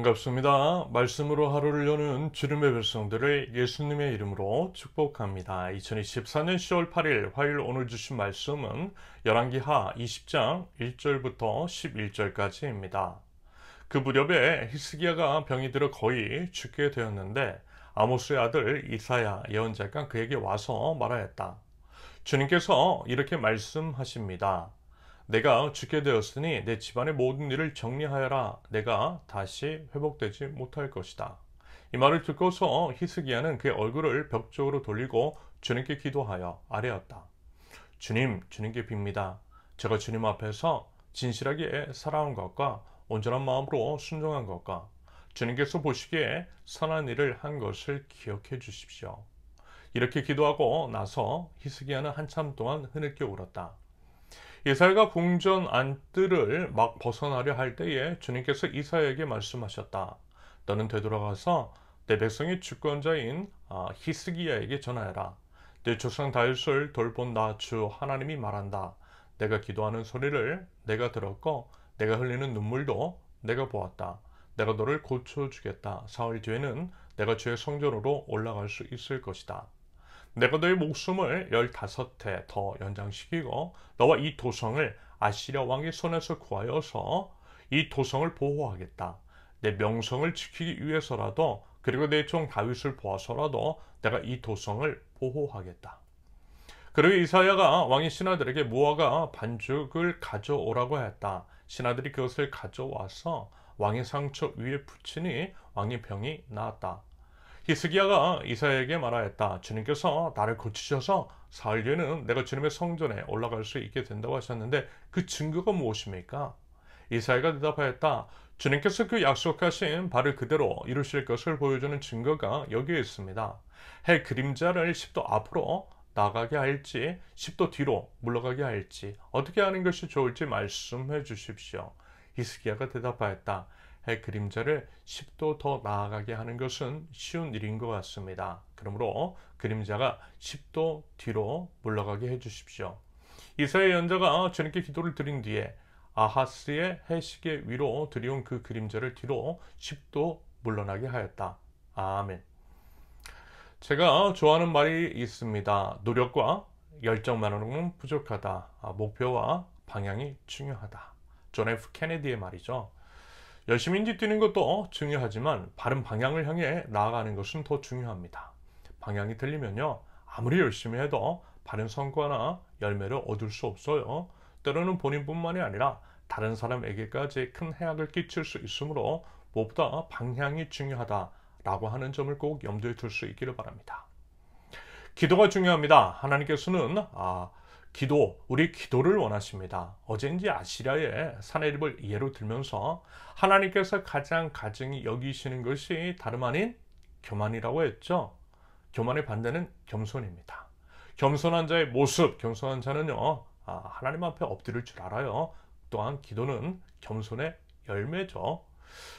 반갑습니다. 말씀으로 하루를 여는 주님의 백성들을 예수님의 이름으로 축복합니다. 2024년 10월 8일 화요일 오늘 주신 말씀은 열왕기하 20장 1절부터 11절까지입니다. 그 무렵에 히스기야가 병이 들어 거의 죽게 되었는데 아모스의 아들 이사야 예언자가 그에게 와서 말하였다. 주님께서 이렇게 말씀하십니다. 내가 죽게 되었으니 내 집안의 모든 일을 정리하여라. 내가 다시 회복되지 못할 것이다. 이 말을 듣고서 히스기야는 그의 얼굴을 벽 쪽으로 돌리고 주님께 기도하여 아뢰었다. 주님, 주님께 빕니다. 제가 주님 앞에서 진실하게 살아온 것과 온전한 마음으로 순종한 것과 주님께서 보시기에 선한 일을 한 것을 기억해 주십시오. 이렇게 기도하고 나서 히스기야는 한참 동안 흐느껴 울었다. 이사야가 궁전 안뜰을 막 벗어나려 할 때에 주님께서 이사야에게 말씀하셨다. 너는 되돌아가서 내 백성의 주권자인 히스기야에게 전하여라. 내 조상 다윗을 돌본 나 주 하나님이 말한다. 내가 기도하는 소리를 내가 들었고 내가 흘리는 눈물도 내가 보았다. 내가 너를 고쳐주겠다. 사흘 뒤에는 내가 주의 성전으로 올라갈 수 있을 것이다. 내가 너의 목숨을 15해 더 연장시키고 너와 이 도성을 아시리아 왕의 손에서 구하여서 이 도성을 보호하겠다. 내 명성을 지키기 위해서라도 그리고 내 종 다윗을 보아서라도 내가 이 도성을 보호하겠다. 그리고 이사야가 왕의 신하들에게 무화과 반죽을 가져오라고 했다. 신하들이 그것을 가져와서 왕의 상처 위에 붙이니 왕의 병이 나았다. 히스기야가 이사야에게 말하였다. 주님께서 나를 고치셔서 사흘 뒤에는 내가 주님의 성전에 올라갈 수 있게 된다고 하셨는데 그 증거가 무엇입니까? 이사야가 대답하였다. 주님께서 그 약속하신 바를 그대로 이루실 것을 보여주는 증거가 여기에 있습니다. 해 그림자를 10도 앞으로 나가게 할지 10도 뒤로 물러가게 할지 어떻게 하는 것이 좋을지 말씀해 주십시오. 히스기야가 대답하였다. 해 그림자를 10도 더 나아가게 하는 것은 쉬운 일인 것 같습니다. 그러므로 그림자가 10도 뒤로 물러가게 해주십시오. 이사야 예언자가 주님께 기도를 드린 뒤에 아하스의 해시계 위로 들여온 그 그림자를 뒤로 10도 물러나게 하였다. 아멘. 제가 좋아하는 말이 있습니다. 노력과 열정만으로는 부족하다. 목표와 방향이 중요하다. 존 F 케네디의 말이죠. 열심히 뛰는 것도 중요하지만 바른 방향을 향해 나아가는 것은 더 중요합니다. 방향이 틀리면요, 아무리 열심히 해도 바른 성과나 열매를 얻을 수 없어요. 때로는 본인뿐만이 아니라 다른 사람에게까지 큰 해악을 끼칠 수 있으므로 무엇보다 방향이 중요하다라고 하는 점을 꼭 염두에 둘 수 있기를 바랍니다. 기도가 중요합니다. 하나님께서는 우리 기도를 원하십니다. 어제인지 아시리아의 사내립을 예로 들면서 하나님께서 가장 가증히 여기시는 것이 다름 아닌 교만이라고 했죠. 교만의 반대는 겸손입니다. 겸손한 자의 모습, 겸손한 자는요, 하나님 앞에 엎드릴 줄 알아요. 또한 기도는 겸손의 열매죠.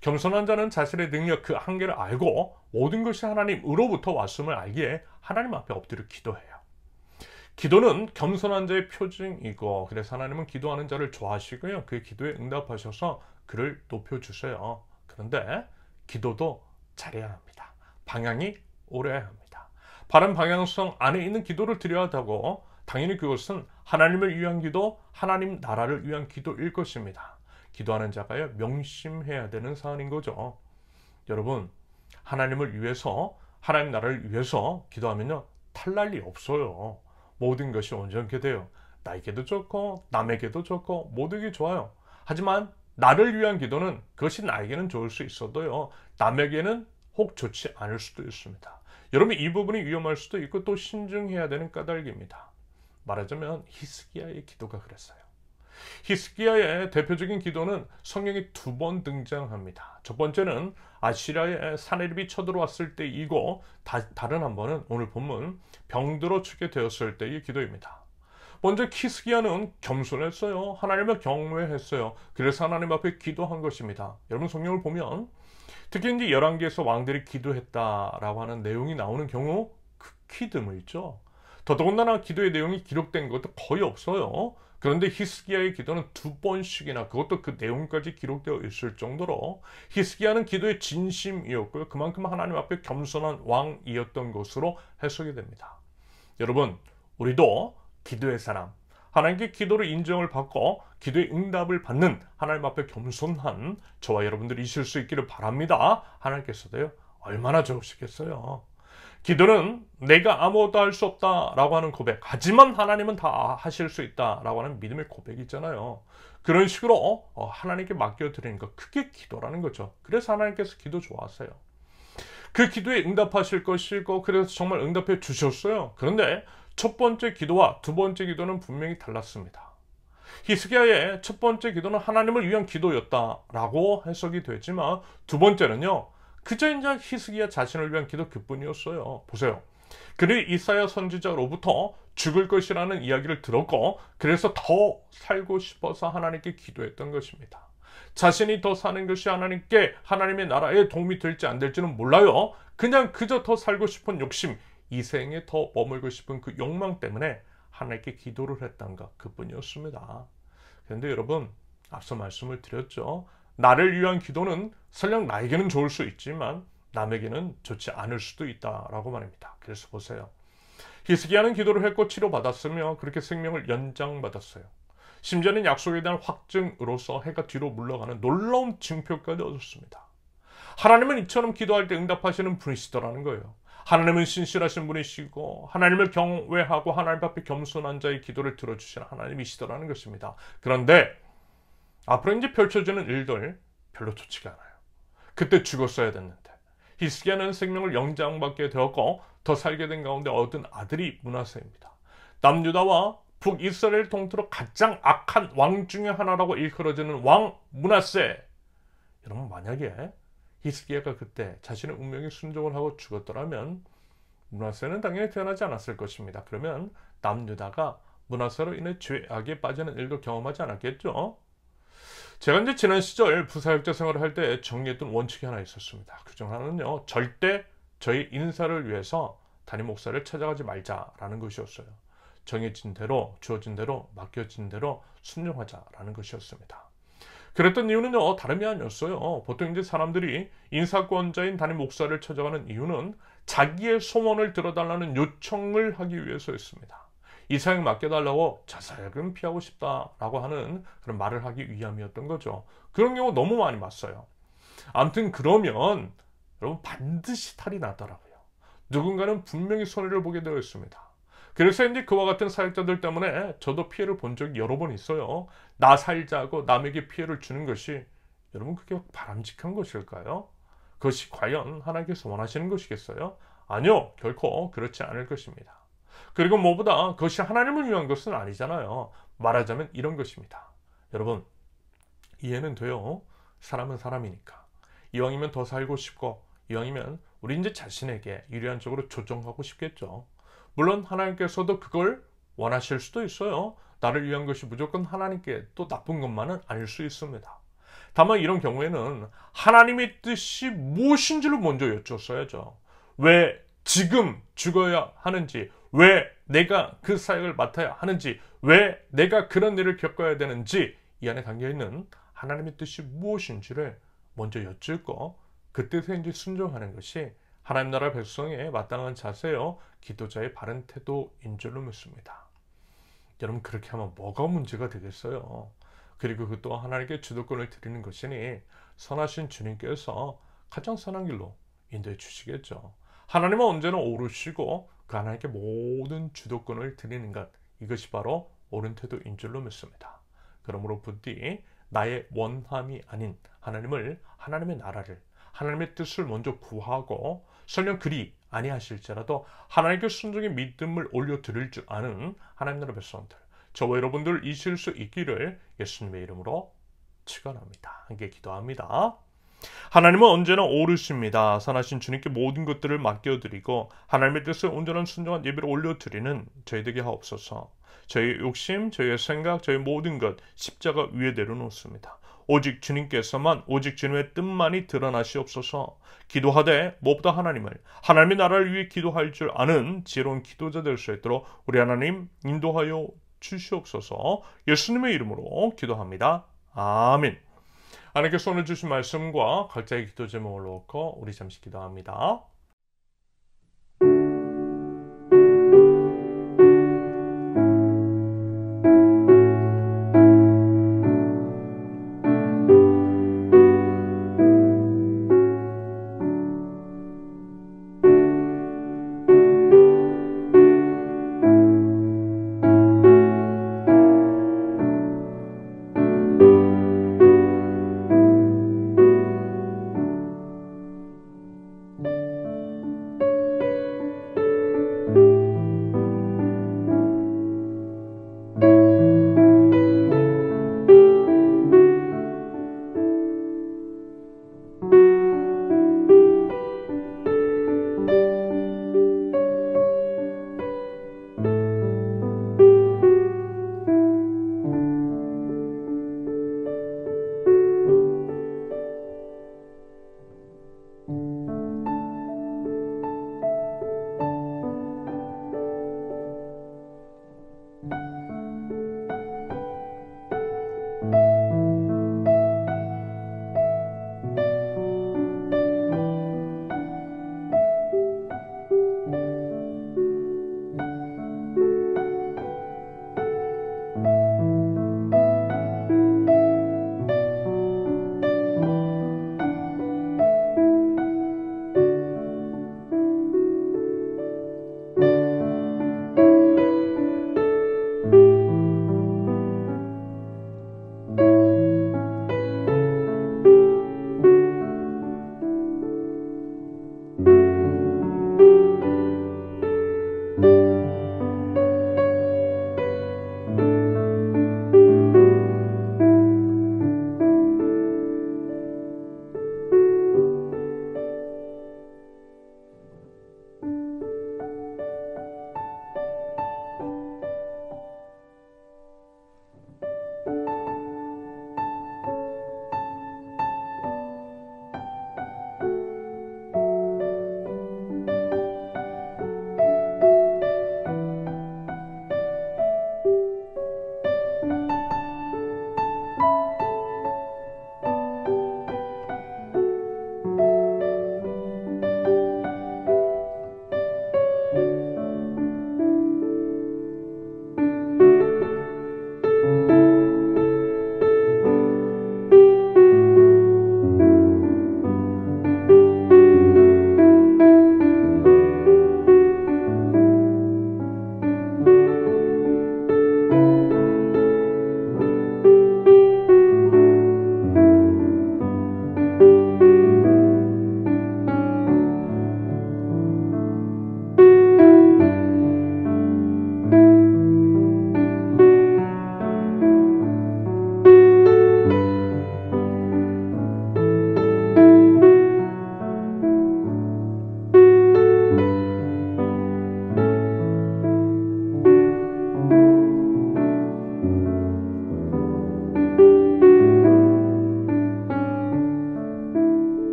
겸손한 자는 자신의 능력 그 한계를 알고 모든 것이 하나님으로부터 왔음을 알기에 하나님 앞에 엎드려 기도해요. 기도는 겸손한 자의 표징이고 그래서 하나님은 기도하는 자를 좋아하시고요. 그의 기도에 응답하셔서 그를 높여주세요. 그런데 기도도 잘해야 합니다. 방향이 오래야 합니다. 바른 방향성 안에 있는 기도를 드려야 하고 당연히 그것은 하나님을 위한 기도, 하나님 나라를 위한 기도일 것입니다. 기도하는 자가요 명심해야 되는 사안인 거죠. 여러분, 하나님을 위해서 하나님 나라를 위해서 기도하면요 탈날 리 없어요. 모든 것이 온전케 돼요. 나에게도 좋고 남에게도 좋고 모두에게 좋아요. 하지만 나를 위한 기도는 그것이 나에게는 좋을 수 있어도요 남에게는 혹 좋지 않을 수도 있습니다. 여러분 이 부분이 위험할 수도 있고 또 신중해야 되는 까닭입니다. 말하자면 히스기야의 기도가 그랬어요. 히스기야의 대표적인 기도는 성경에 2번 등장합니다. 첫 번째는 아시리아의 사내립이 쳐들어왔을 때이고 다른 한 번은 오늘 본문 병들어 죽게 되었을 때의 기도입니다. 먼저 히스기야는 겸손했어요. 하나님을 경외했어요. 그래서 하나님 앞에 기도한 것입니다. 여러분 성경을 보면 특히 이제 열왕기에서 왕들이 기도했다라고 하는 내용이 나오는 경우 극히 드물죠. 더더군다나 기도의 내용이 기록된 것도 거의 없어요. 그런데 히스기야의 기도는 2번씩이나, 그것도 그 내용까지 기록되어 있을 정도로 히스기야는 기도의 진심이었고요. 그만큼 하나님 앞에 겸손한 왕이었던 것으로 해석이 됩니다. 여러분, 우리도 기도의 사람, 하나님께 기도를 인정을 받고 기도의 응답을 받는 하나님 앞에 겸손한 저와 여러분들이 있을 수 있기를 바랍니다. 하나님께서도요, 얼마나 좋으시겠어요. 기도는 내가 아무것도 할 수 없다라고 하는 고백, 하지만 하나님은 다 하실 수 있다라고 하는 믿음의 고백이 있잖아요. 그런 식으로 하나님께 맡겨드리는 것, 그게 기도라는 거죠. 그래서 하나님께서 기도 좋아하세요. 그 기도에 응답하실 것이고, 그래서 정말 응답해 주셨어요. 그런데 첫 번째 기도와 두 번째 기도는 분명히 달랐습니다. 히스기야의 첫 번째 기도는 하나님을 위한 기도였다라고 해석이 되지만, 두 번째는요, 그저 이제 히스기야 자신을 위한 기도 그뿐이었어요. 보세요. 그는 이사야 선지자로부터 죽을 것이라는 이야기를 들었고, 그래서 더 살고 싶어서 하나님께 기도했던 것입니다. 자신이 더 사는 것이 하나님께, 하나님의 나라에 도움이 될지 안 될지는 몰라요. 그냥 그저 더 살고 싶은 욕심, 이 생에 더 머물고 싶은 그 욕망 때문에 하나님께 기도를 했던 것 그뿐이었습니다. 그런데 여러분, 앞서 말씀을 드렸죠. 나를 위한 기도는 설령 나에게는 좋을 수 있지만 남에게는 좋지 않을 수도 있다라고 말입니다. 그래서 보세요. 히스기야는 기도를 했고 치료받았으며 그렇게 생명을 연장받았어요. 심지어는 약속에 대한 확증으로서 해가 뒤로 물러가는 놀라운 징표까지 얻었습니다. 하나님은 이처럼 기도할 때 응답하시는 분이시더라는 거예요. 하나님은 신실하신 분이시고 하나님을 경외하고 하나님 앞에 겸손한 자의 기도를 들어주시는 하나님이시더라는 것입니다. 그런데 앞으로 이제 펼쳐지는 일들 별로 좋지가 않아요. 그때 죽었어야 됐는데 히스기야는 생명을 영장받게 되었고 더 살게 된 가운데 얻은 아들이 므낫세입니다. 남유다와 북이스라엘 통틀어 가장 악한 왕 중에 하나라고 일컬어지는 왕 므낫세. 여러분, 만약에 히스기야가 그때 자신의 운명에 순종을 하고 죽었더라면 므낫세는 당연히 태어나지 않았을 것입니다. 그러면 남유다가 므낫세로 인해 죄악에 빠지는 일도 경험하지 않았겠죠. 제가 이제 지난 시절 부사역자 생활을 할 때 정리했던 원칙이 하나 있었습니다. 그 중 하나는요, 절대 저희 인사를 위해서 담임 목사를 찾아가지 말자라는 것이었어요. 정해진 대로, 주어진 대로, 맡겨진 대로 순종하자라는 것이었습니다. 그랬던 이유는요, 다름이 아니었어요. 보통 이제 사람들이 인사권자인 담임 목사를 찾아가는 이유는 자기의 소원을 들어달라는 요청을 하기 위해서였습니다. 이 사역 맡겨달라고 저 사역은 피하고 싶다라고 하는 그런 말을 하기 위함이었던 거죠. 그런 경우 너무 많이 봤어요. 아무튼 그러면 여러분 반드시 탈이 나더라고요. 누군가는 분명히 손해를 보게 되어 있습니다. 그래서 이제 그와 같은 사역자들 때문에 저도 피해를 본 적이 여러 번 있어요. 나 살자고 남에게 피해를 주는 것이 여러분 그게 바람직한 것일까요? 그것이 과연 하나님께서 원하시는 것이겠어요? 아니요, 결코 그렇지 않을 것입니다. 그리고 무엇보다 그것이 하나님을 위한 것은 아니잖아요. 말하자면 이런 것입니다. 여러분, 이해는 돼요. 사람은 사람이니까. 이왕이면 더 살고 싶고, 이왕이면 우리 이제 자신에게 유리한 쪽으로 조정하고 싶겠죠. 물론 하나님께서도 그걸 원하실 수도 있어요. 나를 위한 것이 무조건 하나님께 또 나쁜 것만은 아닐 수 있습니다. 다만 이런 경우에는 하나님의 뜻이 무엇인지를 먼저 여쭈었어야죠. 왜 지금 죽어야 하는지, 왜 내가 그 사역을 맡아야 하는지, 왜 내가 그런 일을 겪어야 되는지, 이 안에 담겨있는 하나님의 뜻이 무엇인지를 먼저 여쭙고 그 뜻에 이제 순종하는 것이 하나님 나라 백성의 마땅한 자세요, 기도자의 바른 태도인 줄로 믿습니다. 여러분, 그렇게 하면 뭐가 문제가 되겠어요? 그리고 그 또한 하나님께 주도권을 드리는 것이니 선하신 주님께서 가장 선한 길로 인도해 주시겠죠. 하나님은 언제나 오르시고 그 하나님께 모든 주도권을 드리는 것, 이것이 바로 옳은 태도인 줄로 믿습니다. 그러므로 부디 나의 원함이 아닌 하나님의 나라를, 하나님의 뜻을 먼저 구하고 설령 그리 아니하실지라도 하나님께 순종의 믿음을 올려드릴 줄 아는 하나님 나라 백성들, 저와 여러분들 이실 수 있기를 예수님의 이름으로 축원합니다. 함께 기도합니다. 하나님은 언제나 오르십니다. 선하신 주님께 모든 것들을 맡겨드리고 하나님의 뜻을 온전한 순종한 예배를 올려드리는 저희 되게 하옵소서. 저희의 욕심, 저희의 생각, 저희의 모든 것 십자가 위에 내려놓습니다. 오직 주님께서만 오직 주님의 뜻만이 드러나시옵소서. 기도하되 무엇보다 하나님의 나라를 위해 기도할 줄 아는 지혜로운 기도자 될 수 있도록 우리 하나님 인도하여 주시옵소서. 예수님의 이름으로 기도합니다. 아멘. 하나님께서 오늘 주신 말씀과 각자의 기도 제목을 놓고 우리 잠시 기도합니다.